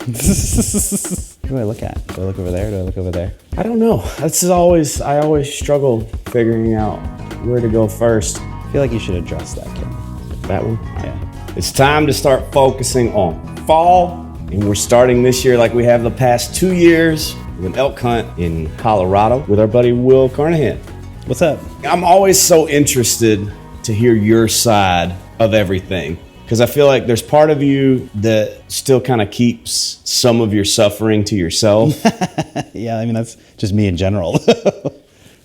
What do I look at? Do I look over there? Do I look over there? I don't know. I always struggle figuring out where to go first. I feel like you should address that camera. That one? Yeah. It's time to start focusing on fall, and we're starting this year like we have the past 2 years with an elk hunt in Colorado with our buddy Will Carnahan. What's up? I'm always so interested to hear your side of everything, because I feel like there's part of you that still kind of keeps some of your suffering to yourself. Yeah, I mean, that's just me in general.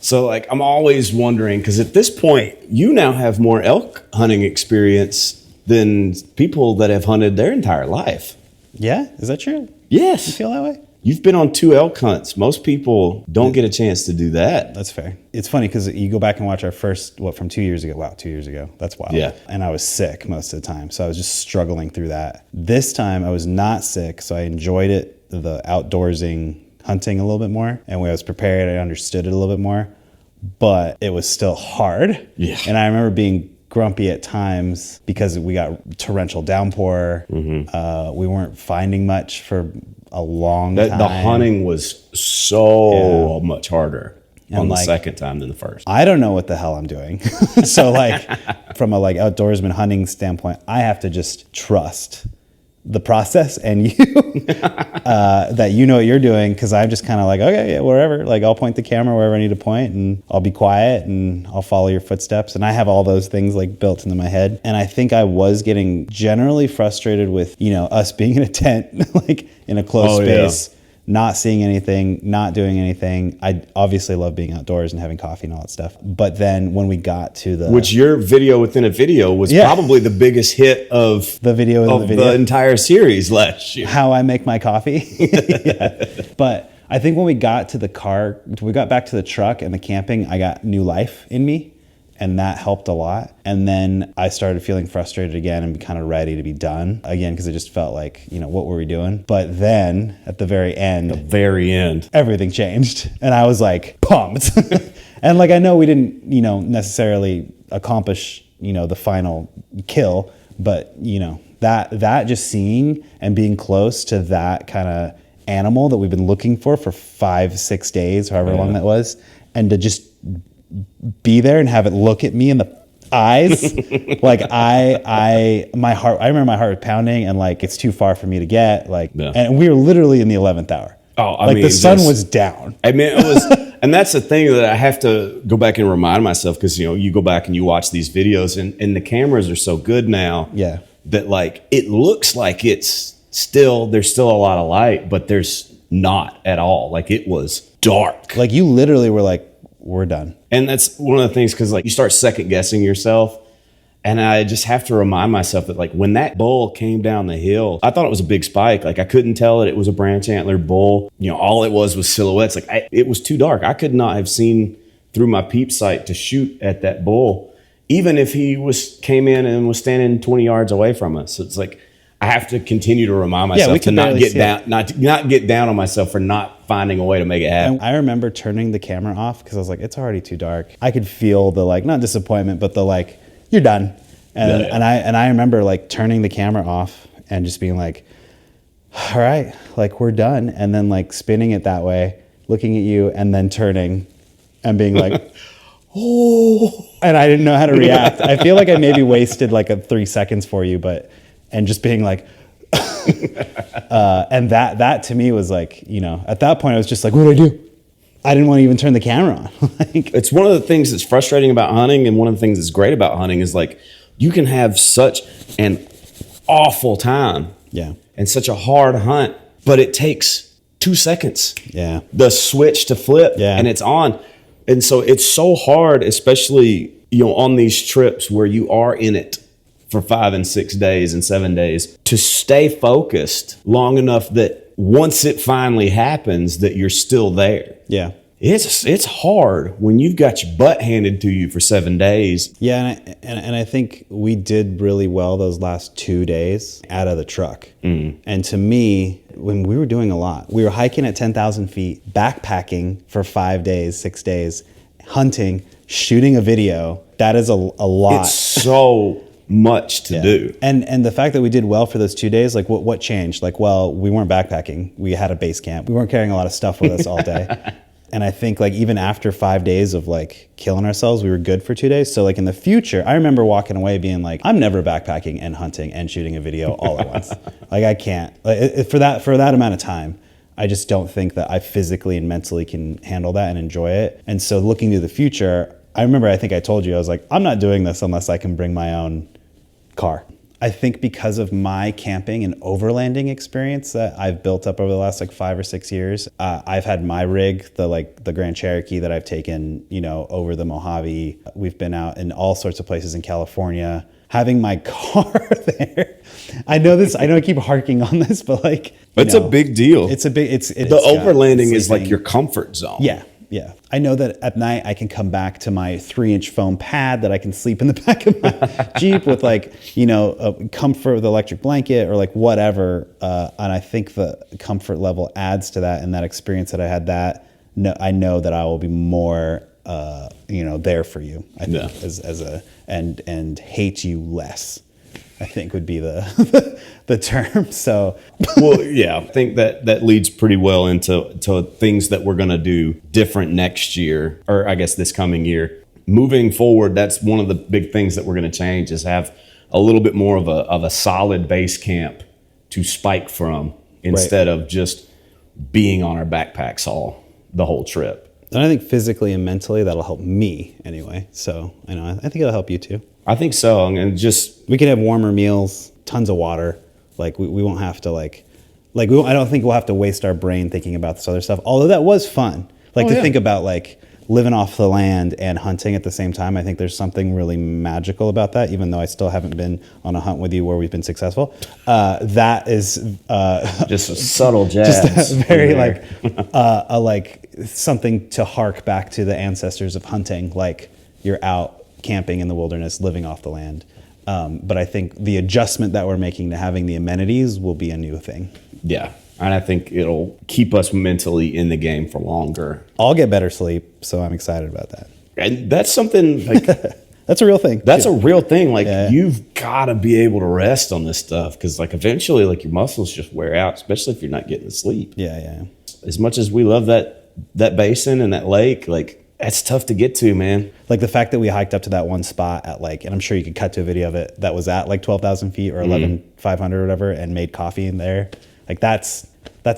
So like, I'm always wondering, because at this point, you now have more elk hunting experience than people that have hunted their entire life. Yeah? Is that true? Yes. You feel that way? You've been on 2 elk hunts. Most people don't get a chance to do that. That's fair. It's funny because you go back and watch our first, from 2 years ago? Wow, 2 years ago. That's wild. Yeah. And I was sick most of the time, so I was just struggling through that. This time I was not sick, so I enjoyed it, the outdoorsing, hunting a little bit more. And when I was prepared, I understood it a little bit more. But it was still hard. Yeah. And I remember being grumpy at times because we got torrential downpour. Mm-hmm. We weren't finding much for a long time. The hunting was so much harder on the second time than the first. I don't know what the hell I'm doing. So like from a outdoorsman hunting standpoint, I have to just trust the process and you that you know what you're doing, because I'm just kind of like, okay, yeah, wherever. Like I'll point the camera wherever I need to point, and I'll be quiet and I'll follow your footsteps. And I have all those things like built into my head. And I think I was getting generally frustrated with, us being in a tent, like in a closed space, not seeing anything, not doing anything. I obviously love being outdoors and having coffee and all that stuff. But then when we got to which your video within a video was probably the biggest hit of the video of the entire series last year. How I make my coffee. Yeah. But I think when we got to the car, we got back to the truck and the camping, I got new life in me. And that helped a lot. And then I started feeling frustrated again and kind of ready to be done again, because it just felt like, what were we doing? But then at the very end, everything changed. And I was like pumped. And like, I know we didn't, necessarily accomplish, the final kill, but that just seeing and being close to that kind of animal that we've been looking for 5-6 days, however long that was, and to just be there and have it look at me in the eyes. Like I remember my heart was pounding, and like, it's too far for me to get and we were literally in the 11th hour. The sun was down. I mean, it was, and that's the thing that I have to go back and remind myself, because, you go back and you watch these videos and the cameras are so good now that like, it looks like there's still a lot of light, but there's not at all. Like, it was dark. Like, you literally were like, we're done. And that's one of the things, because like, you start second guessing yourself. And I just have to remind myself that like, when that bull came down the hill, I thought it was a big spike. Like, I couldn't tell that it was a branch antler bull. All it was silhouettes. Like, it was too dark. I could not have seen through my peep sight to shoot at that bull, even if he came in and was standing 20 yards away from us. So it's like, I have to continue to remind myself to not get down, not get down on myself for not finding a way to make it happen. And I remember turning the camera off because I was like, it's already too dark. I could feel the like, not disappointment, but the like, you're done. And I remember like turning the camera off and just being like, all right, like, we're done. And then like spinning it that way, looking at you, and then turning and being like, oh, and I didn't know how to react. I feel like I maybe wasted like 3 seconds for you, and just being like, and that to me was like, at that point I was just like, what do I do? I didn't want to even turn the camera on. It's one of the things that's frustrating about hunting, and one of the things that's great about hunting is like, you can have such an awful time and such a hard hunt, but it takes 2 seconds. Yeah. The switch to flip and it's on. And so it's so hard, especially, on these trips where you are in it for 5 and 6 days and 7 days, to stay focused long enough that once it finally happens, that you're still there. Yeah. It's hard when you've got your butt handed to you for 7 days. Yeah, and I think we did really well those last 2 days out of the truck. And to me, when we were doing a lot, we were hiking at 10,000 feet, backpacking for 5 days, 6 days, hunting, shooting a video. That is a lot. It's so much to do. And the fact that we did well for those 2 days, like what changed? Like, well, we weren't backpacking. We had a base camp. We weren't carrying a lot of stuff with us all day. And I think like even after 5 days of like killing ourselves, we were good for 2 days. So like in the future, I remember walking away being like, I'm never backpacking and hunting and shooting a video all at once. Like I can't, like, for that amount of time. I just don't think that I physically and mentally can handle that and enjoy it. And so looking to the future, I remember, I think I told you, I was like, I'm not doing this unless I can bring my own car. I think because of my camping and overlanding experience that I've built up over the last like 5 or 6 years, I've had my rig, the Grand Cherokee that I've taken, over the Mojave. We've been out in all sorts of places in California. Having my car there, I know I keep harking on this, but like, it's a big deal. It's a big, the overlanding is like your comfort zone. Yeah. Yeah. I know that at night I can come back to my 3-inch foam pad that I can sleep in the back of my Jeep with like, a comfort with electric blanket or like whatever. And I think the comfort level adds to that, and that experience that I had I know that I will be more, there for you, I think, and hate you less, I think would be the term. So, well, yeah, I think that leads pretty well into things that we're going to do different next year, or I guess this coming year. Moving forward, that's one of the big things that we're going to change, is have a little bit more of a solid base camp to spike from, instead of just being on our backpacks the whole trip. And I think physically and mentally that'll help me anyway. So I think it'll help you too. I think so. And we can have warmer meals, tons of water. Like we won't have to I don't think we'll have to waste our brain thinking about this other stuff. Although that was fun. Think about like living off the land and hunting at the same time. I think there's something really magical about that, even though I still haven't been on a hunt with you where we've been successful. That is just a subtle jazz. Just very something to hark back to the ancestors of hunting. Like you're out camping in the wilderness, living off the land. But I think the adjustment that we're making to having the amenities will be a new thing. Yeah. And I think it'll keep us mentally in the game for longer. I'll get better sleep, so I'm excited about that. And that's something like that's a real thing. That's a real thing. Like you've got to be able to rest on this stuff, because like eventually like your muscles just wear out, especially if you're not getting the sleep. Yeah. As much as we love that basin and that lake, like that's tough to get to, man. Like the fact that we hiked up to that one spot at and I'm sure you could cut to a video of it, that was at like 12,000 feet or 11,500 or whatever, and made coffee in there. Like that's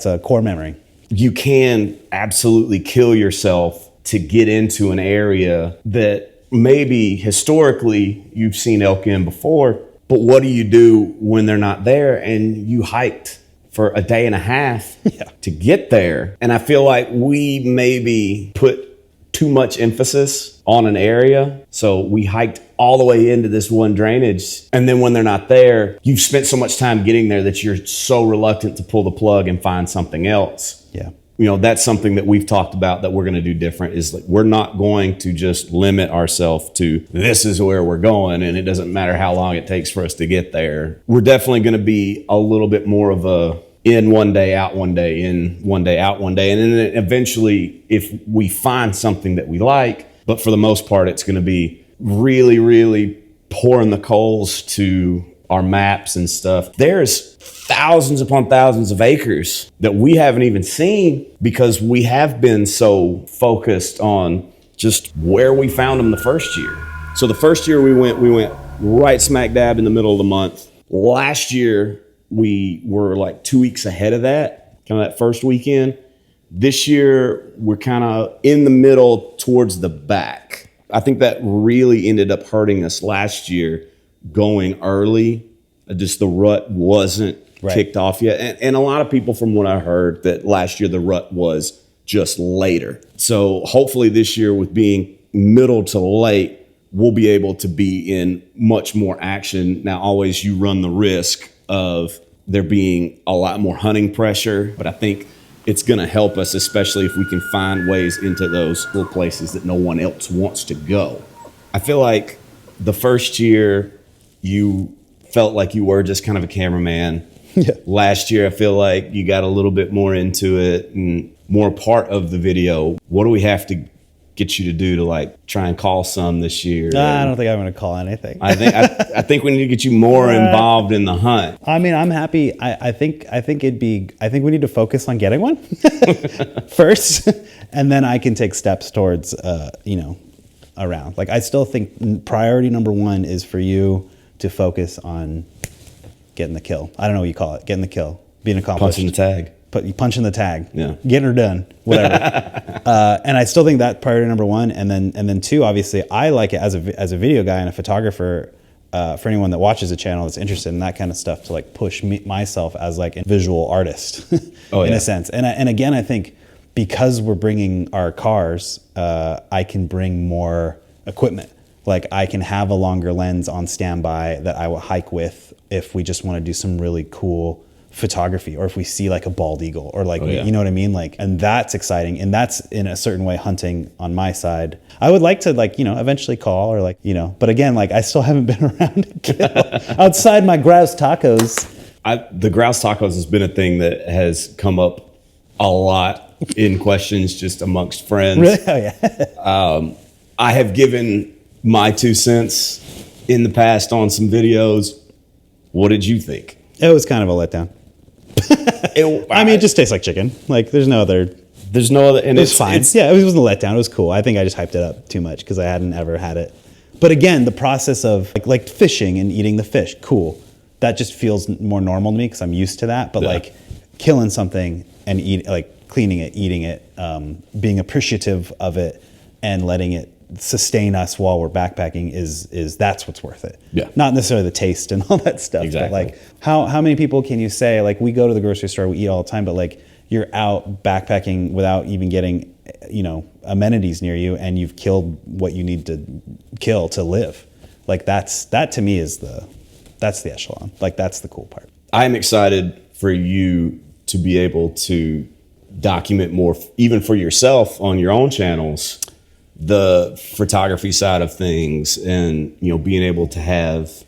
a core memory. You can absolutely kill yourself to get into an area that maybe historically you've seen elk in before, but what do you do when they're not there and you hiked for a day and a half to get there? And I feel like we maybe put too much emphasis on an area. So we hiked all the way into this one drainage. And then when they're not there, you've spent so much time getting there that you're so reluctant to pull the plug and find something else. Yeah. That's something that we've talked about that we're going to do different, is like, we're not going to just limit ourselves to this is where we're going and it doesn't matter how long it takes for us to get there. We're definitely going to be a little bit more of a in one day, out one day, in one day, out one day. And then eventually, if we find something that we like, but for the most part, it's going to be really, really pouring the coals to our maps and stuff. There's thousands upon thousands of acres that we haven't even seen, because we have been so focused on just where we found them the first year. So the first year we went right smack dab in the middle of the month. Last year, we were like 2 weeks ahead of that, kind of that first weekend. This year, we're kind of in the middle towards the back. I think that really ended up hurting us last year, going early. Just the rut wasn't kicked off yet. And a lot of people, from what I heard, that last year the rut was just later. So hopefully this year, with being middle to late, we'll be able to be in much more action. Now, always you run the risk of there being a lot more hunting pressure, but I think it's going to help us, especially if we can find ways into those little places that no one else wants to go. I feel like the first year you felt like you were just kind of a cameraman. Yeah. Last year, I feel like you got a little bit more into it and more part of the video. What do we have to get you to do to like try and call some this year? I don't think I'm going to call anything. I think we need to get you more involved in the hunt. I mean, I'm happy. I think we need to focus on getting one first, and then I can take steps towards, around. Like, I still think priority number one is for you to focus on getting the kill. I don't know what you call it. Getting the kill, being accomplished. Punching the tag. Punching the tag. Yeah. Getting her done. Whatever. And I still think that priority number one, and then two. Obviously, I like it as a video guy and a photographer. For anyone that watches the channel that's interested in that kind of stuff, to like push myself as like a visual artist in a sense. And again, I think because we're bringing our cars, I can bring more equipment. Like I can have a longer lens on standby that I will hike with if we just want to do some really cool photography, or if we see like a bald eagle, or like, you know what I mean? Like, and that's exciting. And that's in a certain way hunting on my side. I would like to like, eventually call, or like, but again, like I still haven't been around to kill outside my grouse tacos. The grouse tacos has been a thing that has come up a lot in questions just amongst friends. Really? Oh yeah. I have given my 2 cents in the past on some videos. What did you think? It was kind of a letdown. It just tastes like chicken. Like there's no other, and it's fine. Yeah, it wasn't a letdown. It was cool. I think I just hyped it up too much because I hadn't ever had it. But again, the process of like fishing and eating the fish, cool. That just feels more normal to me because I'm used to that. But like killing something and cleaning it, eating it, being appreciative of it, and letting it sustain us while we're backpacking is that's what's worth it. Yeah. Not necessarily the taste and all that stuff. Exactly. But like how many people can you say, like, we go to the grocery store, we eat all the time, but like you're out backpacking without even getting, amenities near you, and you've killed what you need to kill to live. Like that to me is that's the echelon. Like that's the cool part. I'm excited for you to be able to document more, even for yourself on your own channels, the photography side of things, and being able to have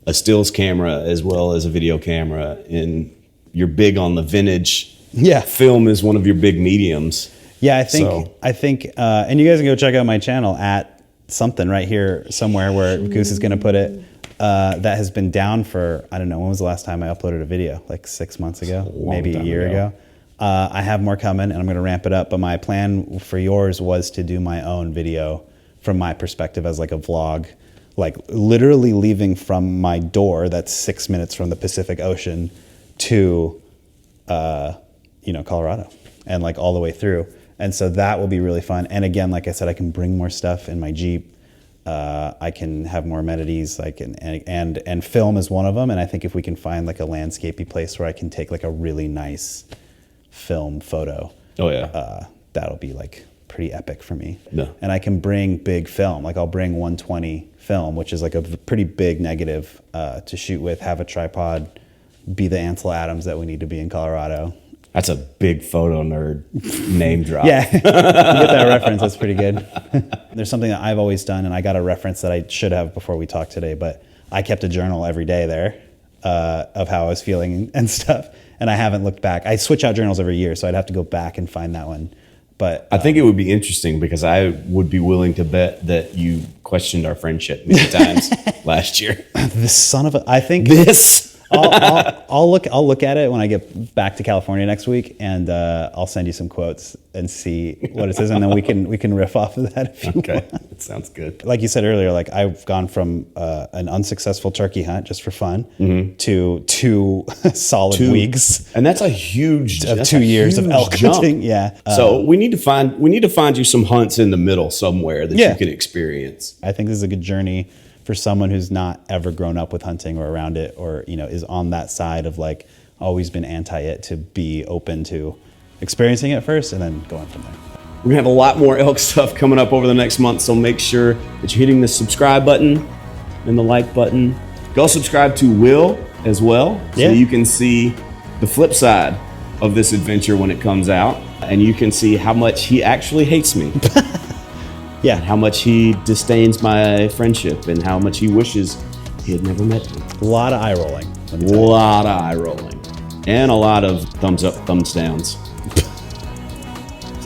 a stills camera as well as a video camera. And you're big on the vintage. Yeah, film is one of your big mediums. Yeah, I think and you guys can go check out my channel at something right here somewhere where Goose is going to put it. That has been down for, I don't know, when was the last time I uploaded a video? Like 6 months ago, maybe a year ago. I have more coming, and I'm going to ramp it up. But my plan for yours was to do my own video from my perspective as like a vlog, like literally leaving from my door that's 6 minutes from the Pacific Ocean to, Colorado, and like all the way through. And so that will be really fun. And again, like I said, I can bring more stuff in my Jeep. I can have more amenities, like and film is one of them. And I think if we can find like a landscapey place where I can take like a really nice film photo, that'll be like pretty epic for me. Yeah. And I can bring big film, like I'll bring 120 film, which is like a pretty big negative to shoot with, have a tripod, be the Ansel Adams that we need to be in Colorado. That's a big photo nerd name drop. Yeah, you get that reference. That's pretty good. There's something that I've always done, and I got a reference that I should have before we talked today, but I kept a journal every day there of how I was feeling and stuff, and I haven't looked back. I switch out journals every year, so I'd have to go back and find that one. But I think it would be interesting because I would be willing to bet that you questioned our friendship many times last year. This son of a, I think this. I'll look at it when I get back to California next week, and I'll send you some quotes and see what it says, and then we can riff off of that if you want. That sounds good. Like you said earlier, like I've gone from an unsuccessful turkey hunt just for fun to two solid weeks, and that's a huge 2 years of elk hunting. Yeah. So we need to find you some hunts in the middle somewhere that you can experience. I think this is a good journey for someone who's not ever grown up with hunting or around it, or is on that side of like always been anti it, to be open to experiencing it first and then going from there. We're gonna have a lot more elk stuff coming up over the next month, so make sure that you're hitting the subscribe button and the like button. Go subscribe to Will as well, so you can see the flip side of this adventure when it comes out, and you can see how much he actually hates me. Yeah, how much he disdains my friendship, and how much he wishes he had never met me. A lot of eye rolling. A lot of eye rolling. And a lot of thumbs up, thumbs downs.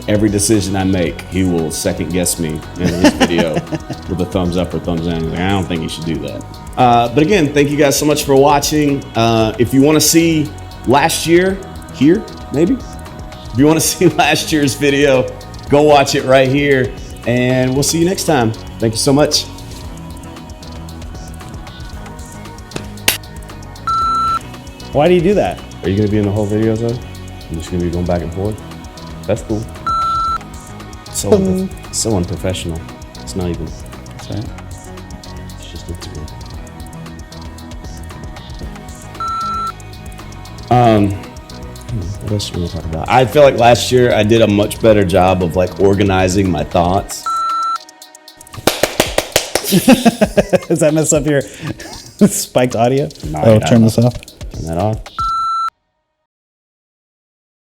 every decision I make, he will second guess me in this video with a thumbs up or thumbs down. He's like, I don't think you should do that. But again, thank you guys so much for watching. If you want to see last year, here, maybe? If you want to see last year's video, go watch it right here. And we'll see you next time. Thank you so much. Why do you do that? Are you going to be in the whole video, though? I'm just going to be going back and forth? That's cool. So unprofessional. It's not even. That's right. It's just looks good. What else do we want to talk about? I feel like last year I did a much better job of like organizing my thoughts. Does that mess up your spiked audio? No, Oh, turn this off. Turn that off.